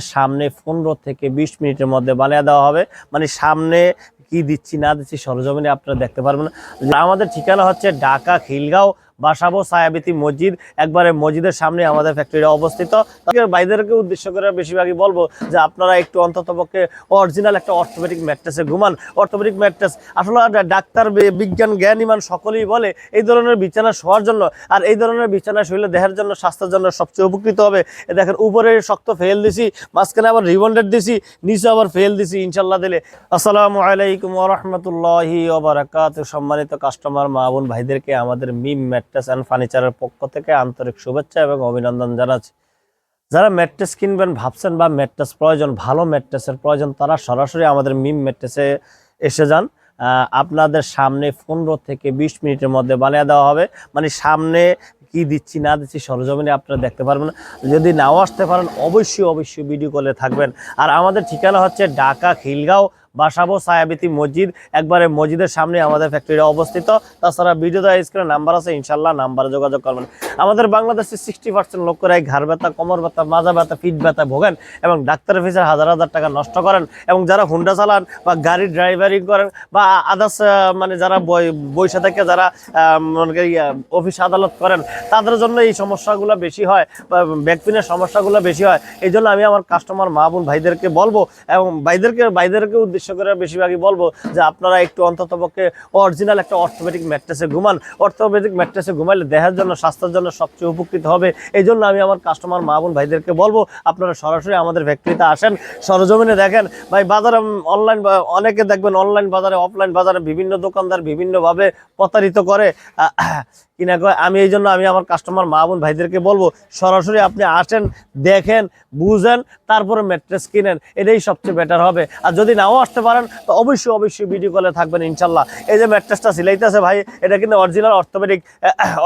সামনে 15 থেকে 20 মিনিটের মধ্যে বানিয়ে দেওয়া হবে। মানে সামনে কি দিচ্ছি না দিচ্ছি সরজমিনে আপনারা দেখতে পারবেন। আমাদের ঠিকানা হচ্ছে ঢাকা খিলগাঁও বাসাবো ছায়াবীথি মসজিদ, একবারে মসজিদের সামনে আমাদের ফ্যাক্টরিটা অবস্থিত। ভাইদেরকে উদ্দেশ্য করে বেশিরভাগই বলবো যে আপনারা একটু অন্ততপক্ষে অরিজিনাল একটা অর্থোপেডিক ম্যাট্রেসে ঘুমান। অর্থোপেডিক ম্যাট্রেস আসলে ডাক্তার, বিজ্ঞান, জ্ঞান, ইমান সকলেই বলে এই ধরনের বিছানা শোয়ার জন্য, আর এই ধরনের বিছানা শুইলে দেহের জন্য, স্বাস্থ্যের জন্য সবচেয়ে উপকৃত হবে। দেখেন উপরে শক্ত ফেল দিছি, মাঝখানে আবার রিবন্ডেড দিছি, নিচে আবার ফেল দিছি ইনশাল্লাহ দিলে। আসসালামু আলাইকুম ওয়া রাহমাতুল্লাহি ওয়া বারাকাতুহু। সম্মানিত কাস্টমার মা বোন ভাইদেরকে আমাদের মিম ম্যাট্রেস অ্যান্ড ফার্নিচারের পক্ষ থেকে আন্তরিক শুভেচ্ছা এবং অভিনন্দন জানাচ্ছি। যারা ম্যাট্রেস কিনবেন ভাবছেন বা ম্যাট্রেস প্রয়োজন, ভালো ম্যাট্রেসের প্রয়োজন, তারা সরাসরি আমাদের মিম ম্যাট্রেসে এসে যান। আপনাদের সামনে 15 থেকে 20 মিনিটের মধ্যে বানিয়ে দেওয়া হবে। মানে সামনে কি দিচ্ছি না দিচ্ছি সরজমিনে আপনারা দেখতে পারবেন। যদি নাও আসতে পারেন অবশ্যই ভিডিও কলে থাকবেন। আর আমাদের ঠিকানা হচ্ছে ঢাকা খিলগাঁও বাসাবো ছায়াবীথি মসজিদ, একবারে মসজিদের সামনে আমাদের ফ্যাক্টরিটা অবস্থিত। তাছাড়া ভিডিওতে স্ক্রিনে নাম্বার আছে, ইনশাল্লাহ নাম্বারে যোগাযোগ করবেন। আমাদের বাংলাদেশের 60% লোকেরাই ঘাড় ব্যথা, কোমর ব্যথা, মাজা ব্যথা, পিঠ ব্যথা ভোগেন এবং ডাক্তারের ফিসের হাজার টাকা নষ্ট করেন। এবং যারা হুন্ডা চালান বা গাড়ি ড্রাইভারিং করেন বা আদার্স মানে যারা বৈশা থেকে যারা অফিস আদালত করেন, তাদের জন্য এই সমস্যাগুলো বেশি হয়, ব্যাকপেনের সমস্যাগুলো বেশি হয়। এই জন্য আমি আমার কাস্টমার মা বোন ভাইদেরকে বলবো এবং ভাইদেরকে উদ্দেশ্য করে বেশিরভাগই বলবো যে আপনারা একটু অন্ততপক্ষে অরিজিনাল একটা অর্থোপেডিক ম্যাট্রেসে ঘুমান। অর্থোপেডিক ম্যাট্রেসে ঘুমাইলে দেহের জন্য, স্বাস্থ্যের জন্য সবচেয়ে উপকৃত হবে। এই জন্য আমি আমার কাস্টমার মা বোন ভাইদেরকে বলবো আপনারা সরাসরি আমাদের ফ্যাক্টরিতে আসেন, সরজমিনে দেখেন। ভাই বাজারে অনলাইন, অনেকে দেখবেন অনলাইন বাজারে, অফলাইন বাজারে বিভিন্ন দোকানদার বিভিন্নভাবে প্রতারিত করে কিনা কয়। এই জন্য আমি আমার কাস্টমার মা বোন ভাইদেরকে বলবো সরাসরি আপনি আসেন, দেখেন, বুঝেন, তারপরে ম্যাট্রেস কিনেন, এটাই সবচেয়ে বেটার হবে। আর যদি নাও আসতে পারেন তো অবশ্যই ভিডিও কলে থাকবেন ইনশাল্লাহ। এই যে ম্যাট্রেসটা সিলাইতেছে ভাই, এটা কিন্তু অরিজিনাল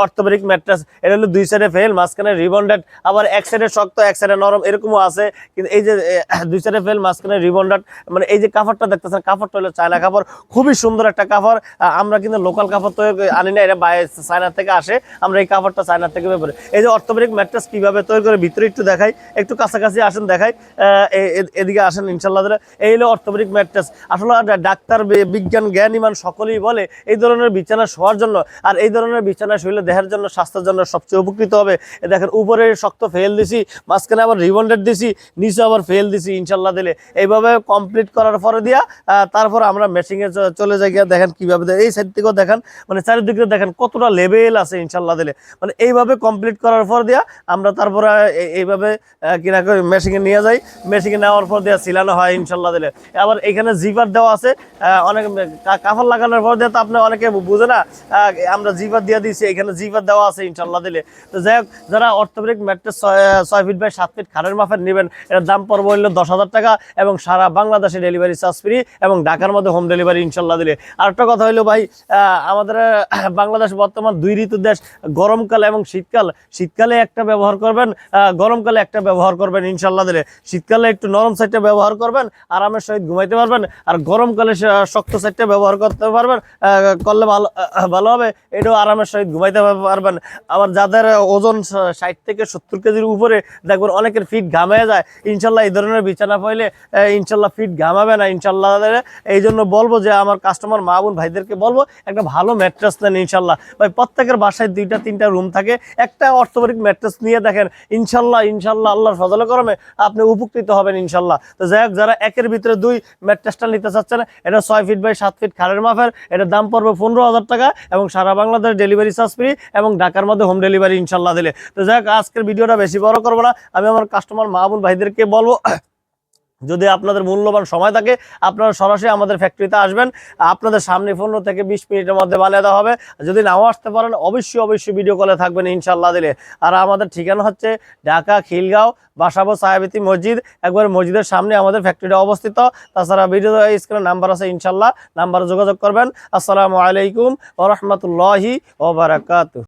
অর্থোপেডিক ম্যাট্রেস। এটা হলো দুই সাইডে ফেল, মাঝখানে রিবন্ডেড, আবার এক সাইডে শক্ত এক সাইডে নরম এরকমও আছে। কিন্তু এই যে দুই সাইডে ফেল, মাঝখানে রিবন্ডেড, মানে এই যে কাপড়টা দেখতেছেন, কাপড়টা হলো চায়না কাপড়, খুবই সুন্দর একটা কাপড়। আমরা কিন্তু লোকাল কাপড় তো আনি না, এটা চায়না থেকে আসে। আমরা এই কাপড়টা চায়না থেকে ব্যবহার। এই যে অর্থোপেডিক ম্যাট্রেস কিভাবে তৈরি করে ভিতরে একটু দেখাই, একটু কাছাকাছি আসেন দেখাই, এদিকে আসেন ইনশাল্লাহ। এই হলো অর্থোপেডিক ম্যাট্রেস। আসলে ডাক্তার, বিজ্ঞান, জ্ঞান, ইমান সকলেই বলে এই ধরনের বিছানা শোয়ার জন্য, আর এই ধরনের বিছানা শুইলে দেহের জন্য, স্বাস্থ্যের জন্য সবচেয়ে উপকৃত হবে। দেখেন উপরে শক্ত ফেল দিছি, মাঝখানে আবার রিবন্ডেড দিছি, নিচে আবার ফেল দিছি ইনশাল্লাহ দিলে। এইভাবে কমপ্লিট করার পরে দিয়া তারপর আমরা মেশিনে চলে যাই। দেখেন কিভাবে, এই সাইড থেকেও দেখেন, মানে চারিদিকে দেখেন কতটা লেভেল আছে ইনশাল্লাহ দিলে। মানে এইভাবে কমপ্লিট করার পর দিয়া আমরা তারপরে এইভাবে কিনা করে মেশিনে নিয়ে যাই। মেশিনে নেওয়ার পর দিয়া সিলানো হয় ইনশাল্লাহ দিলে। আবার এখানে জিপার দেওয়া আছে, অনেক কাপড় লাগানোর পর দিয়ে তো আপনি অনেকে বুঝে না, আমরা জিপার দিয়ে দিচ্ছি, এখানে জিপার দেওয়া আছে ইনশাল্লাহ দিলে। তো যাই হোক, যারা orthopaedic mattress 6 feet by 7 feet খাড়ের মাপের নেবেন, এটার দাম পড়বে হলো 10,000 টাকা এবং সারা বাংলাদেশে ডেলিভারি চার্জ ফ্রি এবং ঢাকার মধ্যে হোম ডেলিভারি ইনশাল্লাহ দিলে। আর একটা কথা হইলো ভাই, আমাদের বাংলাদেশ বর্তমান 2 ঋতুর দেশ, গরমকাল এবং শীতকাল। শীতকালে একটা ব্যবহার করবেন, গরমকালে একটা ব্যবহার করবেন ইনশাল্লাহ দিলে। শীতকালে একটু নরম সাইডটা ব্যবহার করবেন, আরামের সহিত ঘুমাইতে পারবেন। আর গরমকালে শক্ত সাইডটা ব্যবহার করতে পারবেন, করলে ভালো হবে, এটাও আরামের সহিত ঘুমাইতে পারবেন। আবার যাদের ওজন 60 থেকে 70 কেজির উপরে, দেখবেন অনেকের ফিট ঘামে যায়। ইনশাল্লাহ এই ধরনের বিছানা পাইলে ইনশাল্লাহ ফিট ঘামাবে না ইনশাল্লাহ। এই জন্য বলবো যে আমার কাস্টমার মা বোন ভাইদেরকে বলবো একটা ভালো ম্যাট্রেস নেন ইনশাল্লাহ। ভাই প্রত্যেকের বাসায় 2-3টা রুম থাকে, একটা অর্থোপেডিক ম্যাট্রেস নিয়ে দেখেন ইনশাল্লাহ আল্লাহর ফজলে করমে আপনি উপকৃত হবেন ইনশাল্লাহ। তো যাই হোক, যারা একের ভিতরে 2 ম্যাট্রেসটা নিতে চাচ্ছেন, এটা 6 ফিট বাই 7 ফিট খাড়ের মাপের, এটার দাম পড়বে 15,000 টাকা এবং সারা বাংলাদেশ ডেলিভারি চার্জ ফ্রি এবং ঢাকার মধ্যে হোম ডেলিভারি ইনশাল্লাহ দিলে। তো যাই হোক, আজকের ভিডিওটা বেশি বড় করবো না, আমি আমার কাস্টমার মা বোন ভাইদেরকে বলবো যদি আপনাদের মূল্যবান সময় থাকে আপনারা সরাসরি আমাদের ফ্যাক্টরিতে আসবেন। আপনাদের সামনে 15 থেকে 20 মিনিটের মধ্যে বানিয়ে দেওয়া হবে। যদি নাও আসতে পারেন অবশ্যই ভিডিও কলে থাকবেন ইনশাল্লাহ দিলে। আর আমাদের ঠিকানা হচ্ছে ঢাকা খিলগাঁও বাসাবো ছায়াবীথি মসজিদ, একবার মসজিদের সামনে আমাদের ফ্যাক্টরিটা অবস্থিত। তাছাড়া ভিডিও স্ক্রিনে নাম্বার আছে, ইনশাল্লাহ নাম্বারে যোগাযোগ করবেন। আসসালামু আলাইকুম ওয়া রাহমাতুল্লাহি ওয়া বারাকাতুহু।